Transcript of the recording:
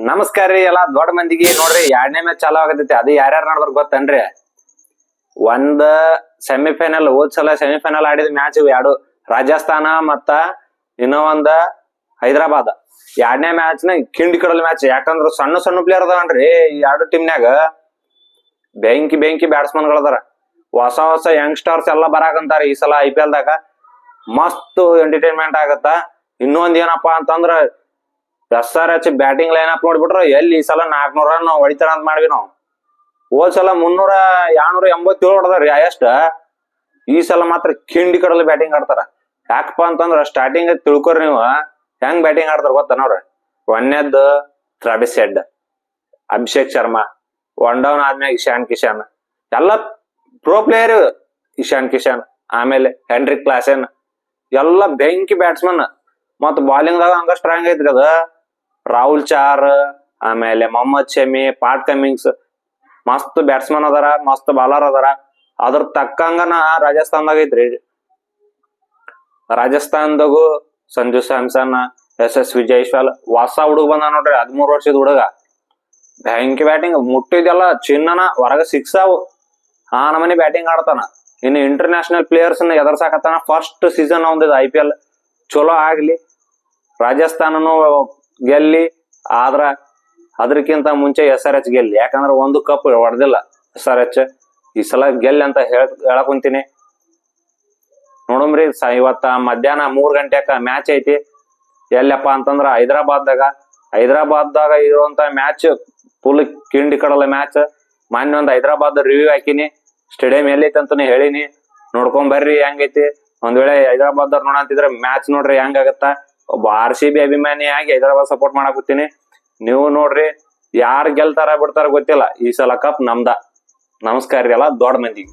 ನಮಸ್ಕಾರ ರೀ ಎಲ್ಲಾ ದೊಡ್ಡ ಮಂದಿಗೆ ನೋಡ್ರಿ 2ನೇ ಮ್ಯಾಚ್ ಚಾಲು ಆಗತೈತಿ. ಅದು ಯಾರ್ಯಾರು ನೋಡ್ಬಾರ ಗೊತ್ತನ್ರಿ. ಒಂದ್ ಸೆಮಿಫೈನಲ್ ಹೋದ್ ಸಲ ಸೆಮಿಫೈನಲ್ ಆಡಿದ ಮ್ಯಾಚ್ ಎರಡು ರಾಜಸ್ಥಾನ ಮತ್ತ ಇನ್ನೂ ಒಂದ ಹೈದರಾಬಾದ್. 2ನೇ ಮ್ಯಾಚ್ ನ ಕಿಂಡಿ ಕಡಲ್ ಮ್ಯಾಚ್. ಯಾಕಂದ್ರ ಸಣ್ಣ ಸಣ್ಣ ಪ್ಲೇಯರ್ ಅದಾವನ್ರಿ ಈ ಎರಡು ಟೀಮ್ನ್ಯಾಗ. ಬೆಂಕಿ ಬ್ಯಾಟ್ಸ್ಮನ್ ಗಳದಾರ. ಹೊಸ ಯಂಗ್ಸ್ಟರ್ಸ್ ಎಲ್ಲಾ ಬರಾಕಂತಾರ ಈ ಸಲ IPL ದಾಗ. ಮಸ್ತ್ ಎಂಟರ್ಟೈನ್ಮೆಂಟ್ ಆಗತ್ತ. ಇನ್ನೊಂದ್ ಏನಪ್ಪಾ ಅಂತಂದ್ರ SRH ಬ್ಯಾಟಿಂಗ್ ಲೈನ್ ಅಪ್ ನೋಡ್ಬಿಟ್ರ ಎಲ್ಲಿ ಈ ಸಲ 400 ರನ್ ಹೊಡಿತಾರ ಅಂತ ಮಾಡ್ವಿ ನಾವು. ಹೋದ್ ಸಲ 287 ಹೊಡೆದಾರ್ರಿ ಹೈಯೆಸ್ಟ್. ಈ ಸಲ ಮಾತ್ರ ಕಿಂಡಿ ಕಡಲ್ ಬ್ಯಾಟಿಂಗ್ ಆಡ್ತಾರ. ಯಾಕಪ್ಪಾ ಅಂತಂದ್ರ ಸ್ಟಾರ್ಟಿಂಗ್ ತಿಳ್ಕೊರಿ ನೀವು ಹೆಂಗ್ ಬ್ಯಾಟಿಂಗ್ ಆಡ್ತಾರ ಗೊತ್ತ ನೋಡ್ರಿ. ಒಂದೇದ್ದು Travis Head, Abhishek Sharma, one down ಆದ್ಮ್ಯಾಗ ಇಶಾನ್ ಕಿಶನ್ ಎಲ್ಲ ಪ್ರೋ ಪ್ಲೇಯರ್. ಇಶಾನ್ ಕಿಶನ್ ಆಮೇಲೆ ಹೆನ್ರಿಕ್ ಕ್ಲಾಸೆನ್ ಎಲ್ಲ ಬೆಂಕಿ ಬ್ಯಾಟ್ಸ್ಮನ್. ಮತ್ ಬಾಲಿಂಗ್ ದಾಗ ಹಂಗ ಸ್ಟ್ರಾಂಗ್ ಐತ್ರಿ ಅದ. ರಾಹುಲ್ ಚಾರ್ ಆಮೇಲೆ ಮೊಹಮ್ಮದ್ ಶಮಿ, ಪಾಟ್ ಕಮಿಂಗ್ಸ್ ಮಸ್ತ್ ಬ್ಯಾಟ್ಸ್ಮನ್ ಅದಾರ, ಮಸ್ತ್ ಬಾಲರ್ ಅದಾರ. ಅದ್ರ ತಕ್ಕಂಗನ ರಾಜಸ್ಥಾನದಾಗ ಐತ್ರಿ. ರಾಜಸ್ಥಾನದಾಗು ಸಂಜು ಸ್ಯಾಮ್ಸನ್, SSV ಜೈಸ್ವಾಲ್ ಹೊಸ ಹುಡುಗ ಬಂದ ನೋಡ್ರಿ, 13 ವರ್ಷದ ಹುಡುಗ. ಬೆಂಕಿ ಬ್ಯಾಟಿಂಗ್ ಮುಟ್ಟಿದೆಲ್ಲ ಚಿನ್ನನ ಹೊರಗ ಸಿಕ್ಸ್ ಅವು. ಆ ನಮನಿ ಬ್ಯಾಟಿಂಗ್ ಆಡ್ತಾನ. ಇನ್ನು ಇಂಟರ್ನ್ಯಾಷನಲ್ ಪ್ಲೇಯರ್ಸ್ ಎದರ್ಸಾಕತ್ತಾನ. ಫಸ್ಟ್ ಸೀಸನ್ ಒಂದಿದ್ IPL ಚಲೋ ಆಗ್ಲಿ, ರಾಜಸ್ಥಾನನು ಗೆಲ್ಲಿ. ಆದ್ರ ಅದ್ರಕ್ಕಿಂತ ಮುಂಚೆ SRH ಗೆಲ್ಲಿ. ಯಾಕಂದ್ರ ಒಂದು ಕಪ್ ಹೊಡೆದಿಲ್ಲ SRH. ಈ ಸಲ ಗೆಲ್ಲಿ ಅಂತ ಹೇಳಕುಂತೀನಿ. ನೋಡಮ್ರಿ ಇವತ್ತ ಮಧ್ಯಾಹ್ನ 3 ಗಂಟೆಕ ಮ್ಯಾಚ್ ಐತಿ. ಎಲ್ಲಪ್ಪಾ ಅಂತಂದ್ರ ಹೈದರಾಬಾದ್ದಾಗ ಇರುವಂತ ಮ್ಯಾಚ್ ಫುಲ್ ಕಿಂಡಿ ಕಡಲ ಮ್ಯಾಚ್. ಮೊನ್ನೆ ಒಂದ್ ಹೈದರಾಬಾದ್ ರಿವ್ಯೂ ಹಾಕಿನಿ. ಸ್ಟೇಡಿಯಂ ಎಲ್ಲೈತಿ ಅಂತಾನು ಹೇಳಿನಿ. ನೋಡ್ಕೊಂಡ್ ಬರ್ರಿ ಹೆಂಗೈತಿ. ಒಂದ್ ವೇಳೆ ಹೈದರಾಬಾದ್ ನೋಡಂತಿದ್ರ ಮ್ಯಾಚ್ ನೋಡ್ರಿ ಹೆಂಗಾಗತ್ತ. ಒಬ್ಬ RCB ಅಭಿಮಾನಿ ಆಗಿ ಹೈದರಾಬಾದ್ ಸಪೋರ್ಟ್ ಮಾಡಾಕತ್ತೀನಿ. ನೀವು ನೋಡ್ರಿ ಯಾರ್ ಗೆಲ್ತಾರ ಬಿಡ್ತಾರ ಗೊತ್ತಿಲ್ಲ. ಈ ಸಲ ಕಪ್ ನಮ್ದ. ನಮಸ್ಕಾರ ರೀ ಎಲ್ಲ ದೊಡ್ಡ ಮಂದಿಗೆ.